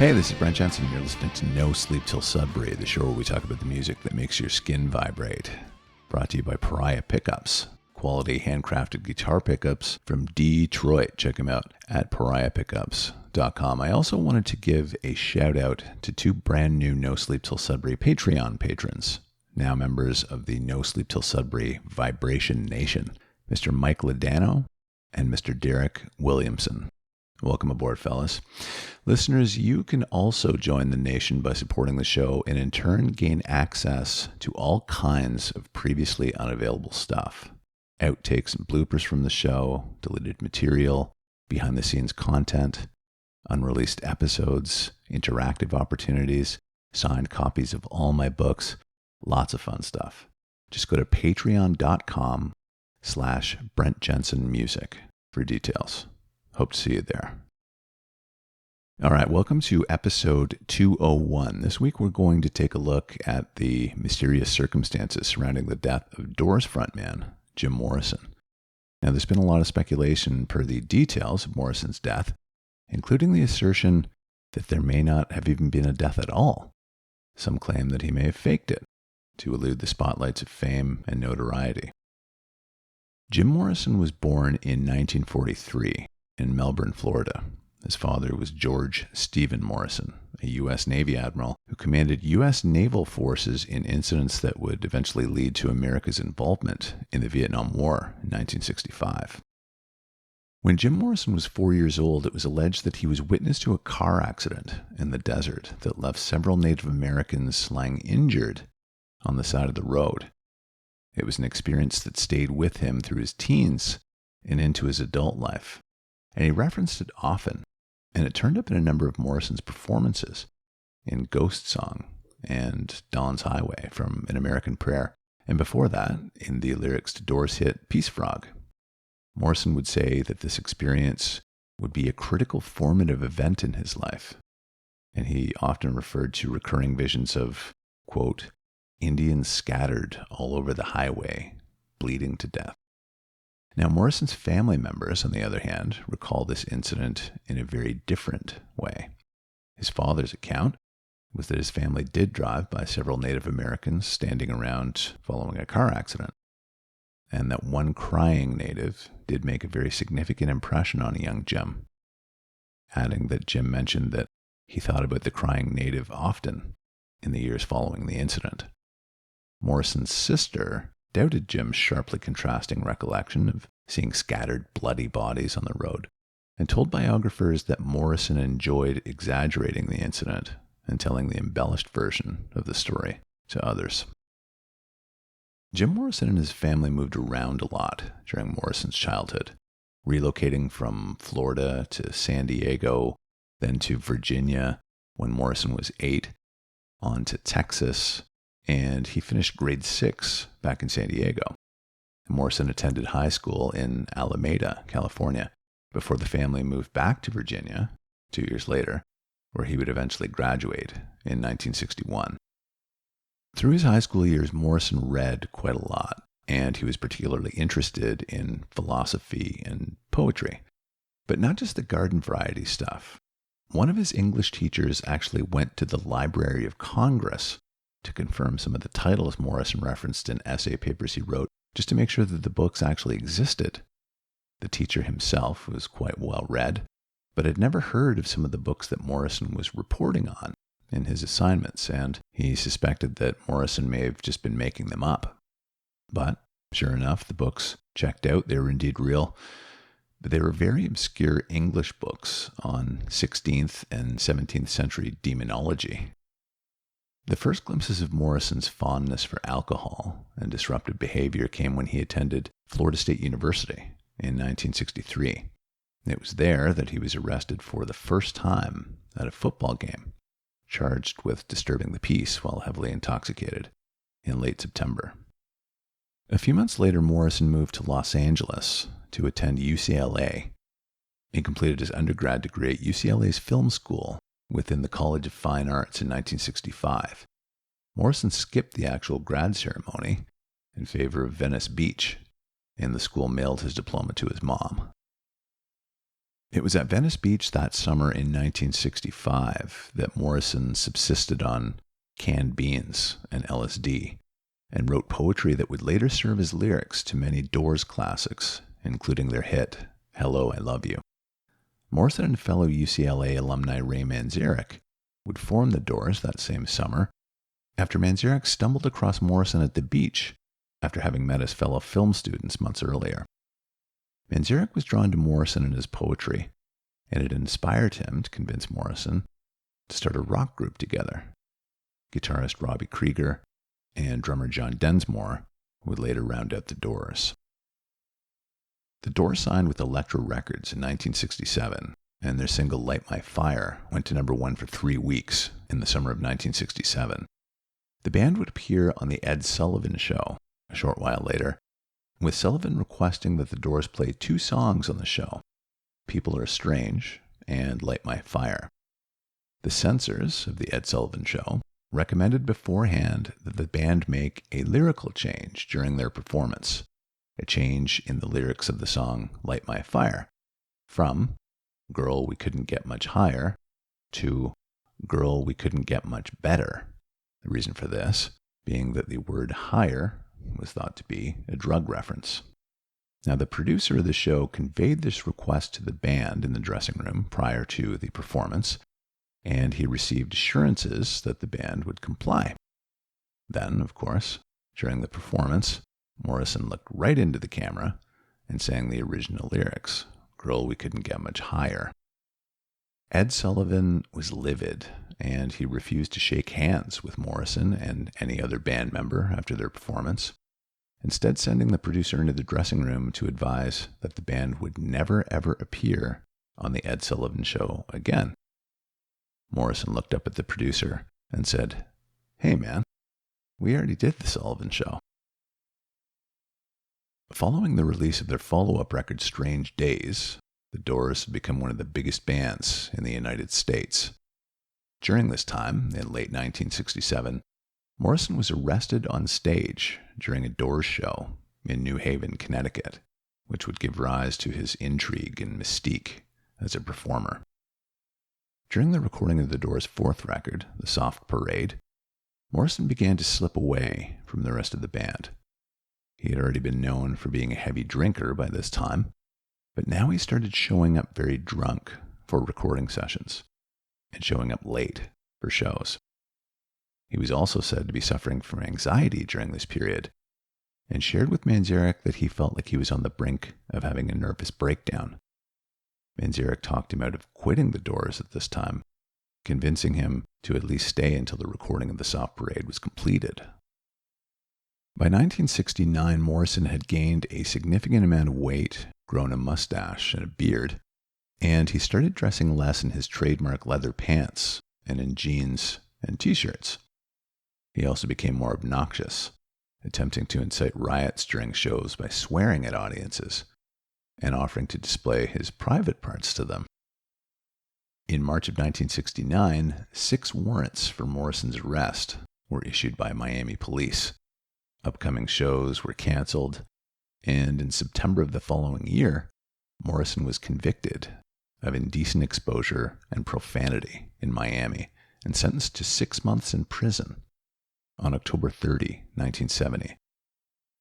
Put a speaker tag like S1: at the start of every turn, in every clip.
S1: Hey, this is Brent Jensen. You're listening to No Sleep Till Sudbury, the show where we talk about the music that makes your skin vibrate. Brought to you by Pariah Pickups. Quality handcrafted guitar pickups from Detroit. Check them out at pariahpickups.com. I also wanted to give a shout out to two brand new No Sleep Till Sudbury Patreon patrons, now members of the No Sleep Till Sudbury Vibration Nation, Mr. Mike Ladano and Mr. Derek Williamson. Welcome aboard, fellas. Listeners, you can also join the nation by supporting the show and in turn gain access to all kinds of previously unavailable stuff. Outtakes and bloopers from the show, deleted material, behind-the-scenes content, unreleased episodes, interactive opportunities, signed copies of all my books, lots of fun stuff. Just go to patreon.com/Brent Jensen Music for details. Hope to see you there. All right, welcome to episode 201. This week we're going to take a look at the mysterious circumstances surrounding the death of Doors frontman Jim Morrison. Now, there's been a lot of speculation per the details of Morrison's death, including the assertion that there may not have even been a death at all. Some claim that he may have faked it to elude the spotlights of fame and notoriety. Jim Morrison was born in 1943 in Melbourne, Florida. His father was George Stephen Morrison, a U.S. Navy admiral who commanded U.S. naval forces in incidents that would eventually lead to America's involvement in the Vietnam War in 1965. When Jim Morrison was 4 years old, it was alleged that he was witness to a car accident in the desert that left several Native Americans lying injured on the side of the road. It was an experience that stayed with him through his teens and into his adult life, and he referenced it often. And it turned up in a number of Morrison's performances in Ghost Song and Dawn's Highway from An American Prayer, and before that, in the lyrics to Doors' hit Peace Frog. Morrison would say that this experience would be a critical formative event in his life, and he often referred to recurring visions of, quote, Indians scattered all over the highway, bleeding to death. Now, Morrison's family members, on the other hand, recall this incident in a very different way. His father's account was that his family did drive by several Native Americans standing around following a car accident, and that one crying Native did make a very significant impression on young Jim, adding that Jim mentioned that he thought about the crying Native often in the years following the incident. Morrison's sister doubted Jim's sharply contrasting recollection of seeing scattered bloody bodies on the road, and told biographers that Morrison enjoyed exaggerating the incident and telling the embellished version of the story to others. Jim Morrison and his family moved around a lot during Morrison's childhood, relocating from Florida to San Diego, then to Virginia when Morrison was 8, on to Texas, and he finished grade 6 back in San Diego. Morrison attended high school in Alameda, California, before the family moved back to Virginia 2 years later, where he would eventually graduate in 1961. Through his high school years, Morrison read quite a lot, and he was particularly interested in philosophy and poetry, but not just the garden variety stuff. One of his English teachers actually went to the Library of Congress to confirm some of the titles Morrison referenced in essay papers he wrote, just to make sure that the books actually existed. The teacher himself was quite well read, but had never heard of some of the books that Morrison was reporting on in his assignments, and he suspected that Morrison may have just been making them up. But, sure enough, the books checked out. They were indeed real, but they were very obscure English books on 16th and 17th century demonology. The first glimpses of Morrison's fondness for alcohol and disruptive behavior came when he attended Florida State University in 1963. It was there that he was arrested for the first time at a football game, charged with disturbing the peace while heavily intoxicated in late September. A few months later, Morrison moved to Los Angeles to attend UCLA. He completed his undergrad degree at UCLA's film school within the College of Fine Arts in 1965. Morrison skipped the actual grad ceremony in favor of Venice Beach, and the school mailed his diploma to his mom. It was at Venice Beach that summer in 1965 that Morrison subsisted on canned beans and LSD and wrote poetry that would later serve as lyrics to many Doors classics, including their hit, Hello, I Love You. Morrison and fellow UCLA alumni Ray Manzarek would form the Doors that same summer after Manzarek stumbled across Morrison at the beach after having met his fellow film students months earlier. Manzarek was drawn to Morrison and his poetry, and it inspired him to convince Morrison to start a rock group together. Guitarist Robbie Krieger and drummer John Densmore would later round out the Doors. The Doors signed with Elektra Records in 1967, and their single Light My Fire went to number 1 for 3 weeks in the summer of 1967. The band would appear on The Ed Sullivan Show a short while later, with Sullivan requesting that the Doors play 2 songs on the show, People Are Strange and Light My Fire. The censors of The Ed Sullivan Show recommended beforehand that the band make a lyrical change during their performance, a change in the lyrics of the song Light My Fire, from Girl, We Couldn't Get Much Higher to Girl, We Couldn't Get Much Better. The reason for this being that the word higher was thought to be a drug reference. Now, the producer of the show conveyed this request to the band in the dressing room prior to the performance, and he received assurances that the band would comply. Then, of course, during the performance, Morrison looked right into the camera and sang the original lyrics, Girl, We Couldn't Get Much Higher. Ed Sullivan was livid, and he refused to shake hands with Morrison and any other band member after their performance, instead sending the producer into the dressing room to advise that the band would never ever appear on the Ed Sullivan Show again. Morrison looked up at the producer and said, "Hey man, we already did the Sullivan Show." Following the release of their follow-up record Strange Days, the Doors had become one of the biggest bands in the United States. During this time, in late 1967, Morrison was arrested on stage during a Doors show in New Haven, Connecticut, which would give rise to his intrigue and mystique as a performer. During the recording of the Doors' 4th record, The Soft Parade, Morrison began to slip away from the rest of the band. He had already been known for being a heavy drinker by this time, but now he started showing up very drunk for recording sessions and showing up late for shows. He was also said to be suffering from anxiety during this period and shared with Manzarek that he felt like he was on the brink of having a nervous breakdown. Manzarek talked him out of quitting the Doors at this time, convincing him to at least stay until the recording of The Soft Parade was completed. By 1969, Morrison had gained a significant amount of weight, grown a mustache and a beard, and he started dressing less in his trademark leather pants and in jeans and t-shirts. He also became more obnoxious, attempting to incite riots during shows by swearing at audiences and offering to display his private parts to them. In March of 1969, 6 warrants for Morrison's arrest were issued by Miami police. Upcoming shows were canceled, and in September of the following year, Morrison was convicted of indecent exposure and profanity in Miami and sentenced to 6 months in prison on October 30, 1970.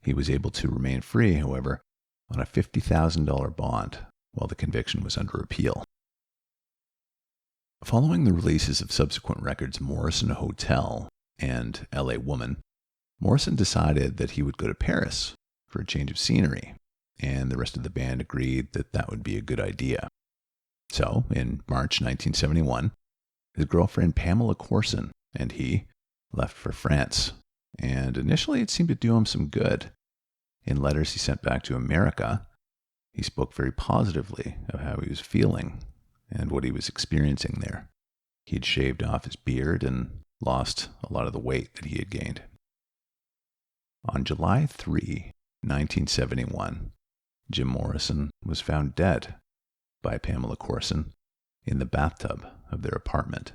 S1: He was able to remain free, however, on a $50,000 bond while the conviction was under appeal. Following the releases of subsequent records Morrison Hotel and LA Woman, Morrison decided that he would go to Paris for a change of scenery, and the rest of the band agreed that that would be a good idea. So, in March 1971, his girlfriend Pamela Corson and he left for France, and initially it seemed to do him some good. In letters he sent back to America, he spoke very positively of how he was feeling and what he was experiencing there. He had shaved off his beard and lost a lot of the weight that he had gained. On July 3, 1971, Jim Morrison was found dead by Pamela Corson in the bathtub of their apartment.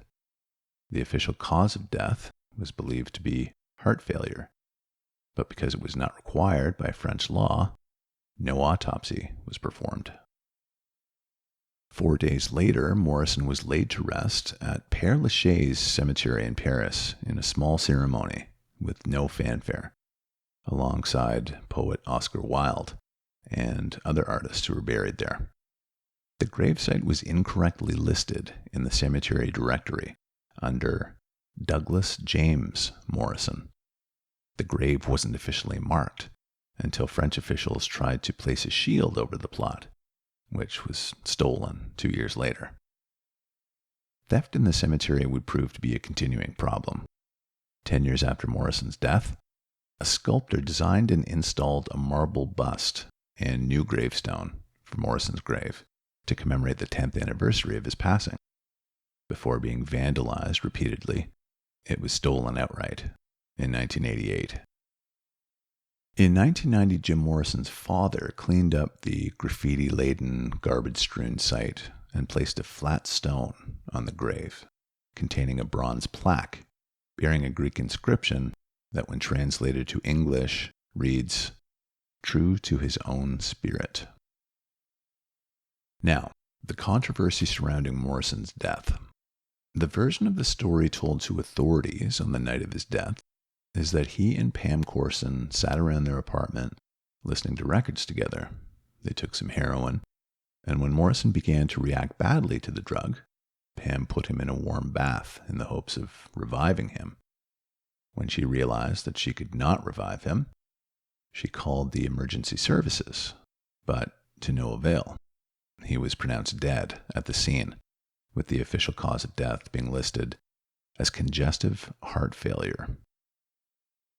S1: The official cause of death was believed to be heart failure, but because it was not required by French law, no autopsy was performed. 4 days later, Morrison was laid to rest at Père Lachaise Cemetery in Paris in a small ceremony with no fanfare, alongside poet Oscar Wilde and other artists who were buried there. The gravesite was incorrectly listed in the cemetery directory under Douglas James Morrison. The grave wasn't officially marked until French officials tried to place a shield over the plot, which was stolen 2 years later. Theft in the cemetery would prove to be a continuing problem. 10 years after Morrison's death, a sculptor designed and installed a marble bust and new gravestone for Morrison's grave to commemorate the 10th anniversary of his passing. Before being vandalized repeatedly, it was stolen outright in 1988. In 1990, Jim Morrison's father cleaned up the graffiti-laden, garbage-strewn site and placed a flat stone on the grave, containing a bronze plaque bearing a Greek inscription that, when translated to English, reads, "True to his own spirit." Now, the controversy surrounding Morrison's death. The version of the story told to authorities on the night of his death is that he and Pam Corson sat around their apartment listening to records together. They took some heroin, and when Morrison began to react badly to the drug, Pam put him in a warm bath in the hopes of reviving him. When she realized that she could not revive him, she called the emergency services, but to no avail. He was pronounced dead at the scene, with the official cause of death being listed as congestive heart failure.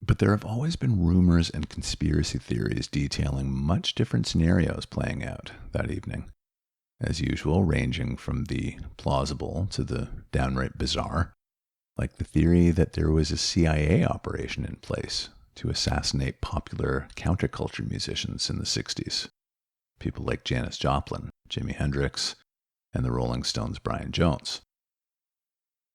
S1: But there have always been rumors and conspiracy theories detailing much different scenarios playing out that evening, as usual, ranging from the plausible to the downright bizarre, like the theory that there was a CIA operation in place to assassinate popular counterculture musicians in the 60s, people like Janis Joplin, Jimi Hendrix, and the Rolling Stones' Brian Jones.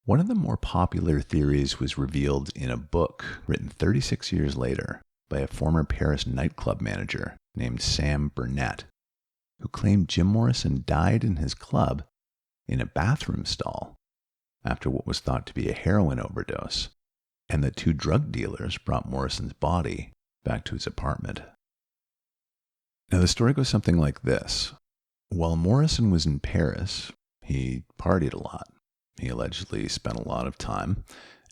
S1: One of the more popular theories was revealed in a book written 36 years later by a former Paris nightclub manager named Sam Burnett, who claimed Jim Morrison died in his club in a bathroom stall after what was thought to be a heroin overdose, and that 2 drug dealers brought Morrison's body back to his apartment. Now, the story goes something like this. While Morrison was in Paris, he partied a lot. He allegedly spent a lot of time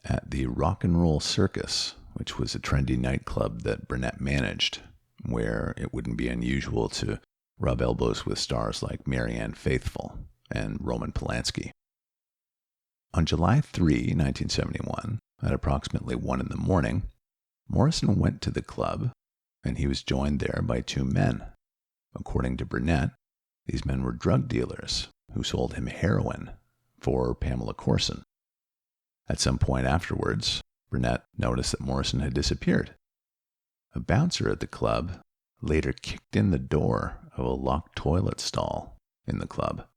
S1: at the Rock and Roll Circus, which was a trendy nightclub that Burnett managed, where it wouldn't be unusual to rub elbows with stars like Marianne Faithfull and Roman Polanski. On July 3, 1971, at approximately 1 in the morning, Morrison went to the club, and he was joined there by 2 men. According to Burnett, these men were drug dealers who sold him heroin for Pamela Corson. At some point afterwards, Burnett noticed that Morrison had disappeared. A bouncer at the club later kicked in the door of a locked toilet stall in the club,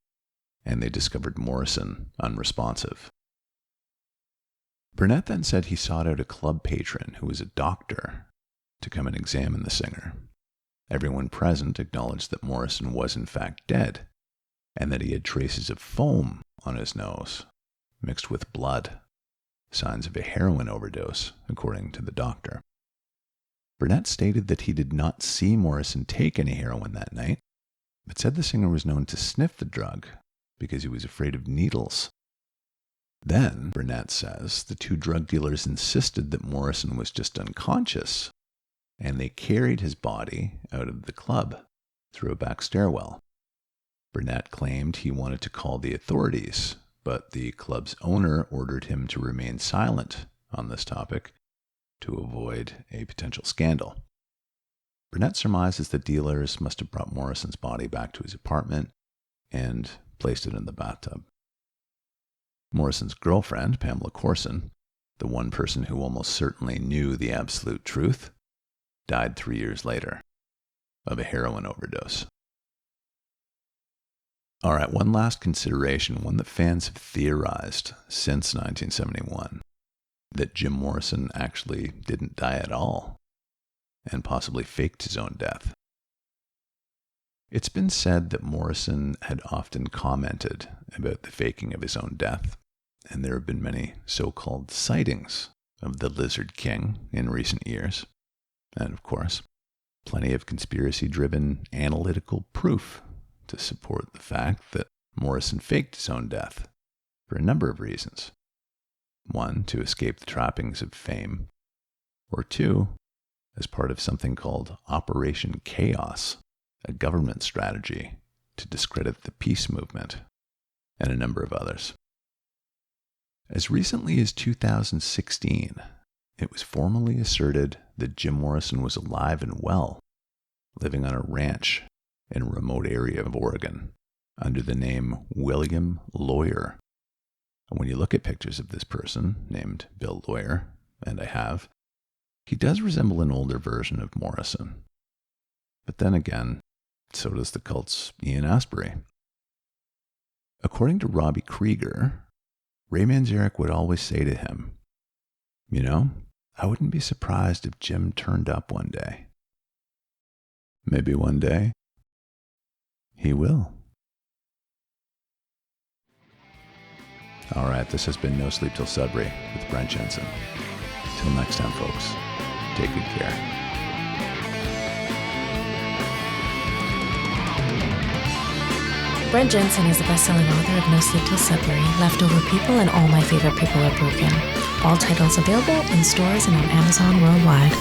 S1: and they discovered Morrison unresponsive. Burnett then said he sought out a club patron who was a doctor to come and examine the singer. Everyone present acknowledged that Morrison was in fact dead, and that he had traces of foam on his nose, mixed with blood, signs of a heroin overdose, according to the doctor. Burnett stated that he did not see Morrison take any heroin that night, but said the singer was known to sniff the drug because he was afraid of needles. Then, Burnett says, the 2 drug dealers insisted that Morrison was just unconscious, and they carried his body out of the club through a back stairwell. Burnett claimed he wanted to call the authorities, but the club's owner ordered him to remain silent on this topic to avoid a potential scandal. Burnett surmises the dealers must have brought Morrison's body back to his apartment and placed it in the bathtub. Morrison's girlfriend, Pamela Corson, the one person who almost certainly knew the absolute truth, died 3 years later of a heroin overdose. All right, one last consideration, one that fans have theorized since 1971, that Jim Morrison actually didn't die at all and possibly faked his own death. It's been said that Morrison had often commented about the faking of his own death, and there have been many so-called sightings of the Lizard King in recent years. And of course, plenty of conspiracy-driven analytical proof to support the fact that Morrison faked his own death for a number of reasons. One, to escape the trappings of fame, or two, as part of something called Operation Chaos, a government strategy to discredit the peace movement, and a number of others. As recently as 2016, it was formally asserted that Jim Morrison was alive and well, living on a ranch in a remote area of Oregon under the name William Loyer. And when you look at pictures of this person named Bill Loyer, and I have, he does resemble an older version of Morrison. But then again, so does the cult's Ian Astbury. According to Robbie Krieger, Ray Manzarek would always say to him, "You know, I wouldn't be surprised if Jim turned up one day." Maybe one day, he will. All right, this has been No Sleep Till Sudbury with Brent Jensen. Till next time, folks, take good care.
S2: Brent Jensen is the best-selling author of No Sleep Till Sudbury, Leftover People, and All My Favorite People Are Broken. All titles available in stores and on Amazon worldwide.